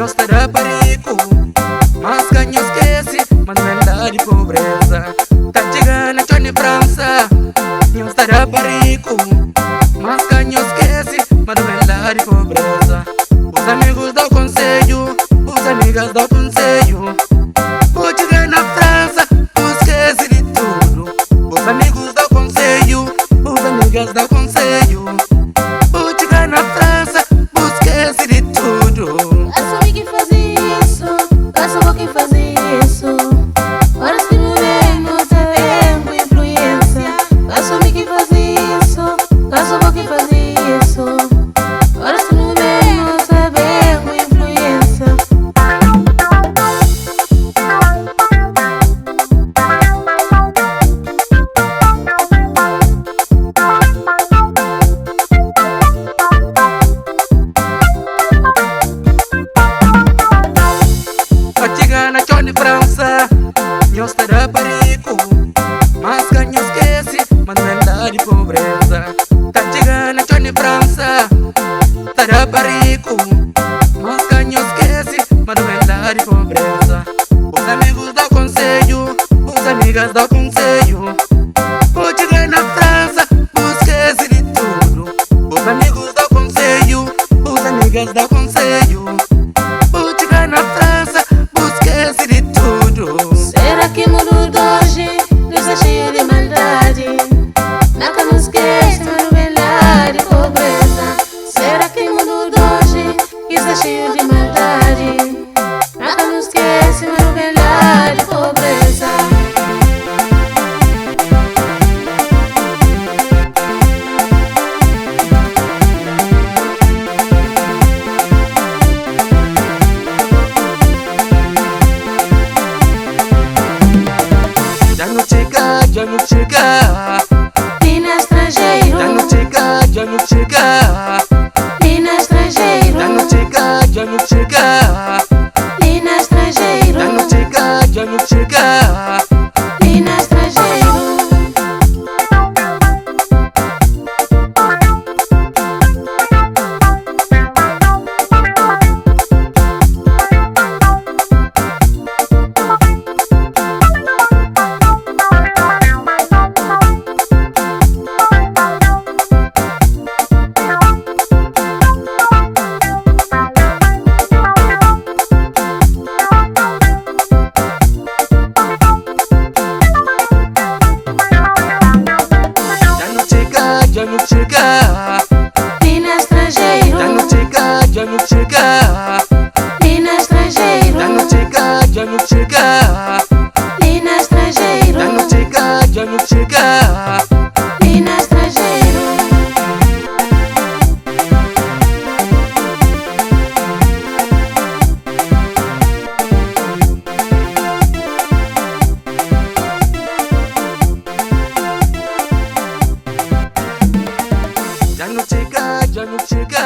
Nós terá perigo, mas ganho esquece, mas não é lá de pobreza. Tá chegando a Johnny França. Nós terá perigo, mas ganho esquece, mas não é lá de pobreza. Os amigos dão conselho, os amigas dão conselho. Vou chegar na França, esquece de tudo. Os amigos dão conselho, os amigas dão conselho. Vou chegar na França, esquece de tudo. Assumi que fazia isso, passou quem fazia isso. Horas que não vemos, sabemos com influência. Assumi que fazia isso, passou quem fazia isso. Horas que não vemos, sabemos com influência. Na Johnny França, nós terá perigo, mas ganho esquece, mas não é lá de pobreza. Tá chegando na Johnny França, terá perigo, mas ganho esquece, mas não é lá de pobreza. Os amigos dão conselho, os amigas dão conselho. Vou chegar na França, esquece de tudo. Os amigos dão conselho, os amigas dão conselho. Vou chegar na França, esquece de tudo. Será que o mundo de hoje está cheio de maldade? Nunca nos esquece, mas não é lá de pobreza. Será que o mundo de hoje está cheio de maldade? Nunca nos esquece, mas não é lá de pobreza. Já não chega, já não chega. Mina estrangeiro, Já não chega, já não chega. mina estrangeiro, Já não chega, já não chega. mina estrangeiro, Já não chega, já não chega. mina estrangeiro. Já não chega, Mina estrangeiro, já não chega, já não chega. mina estrangeiro, Já não chega, já não chega. mina estrangeiro, Já não chega, já não chega. mina estrangeiro. Já não chega, já não chega.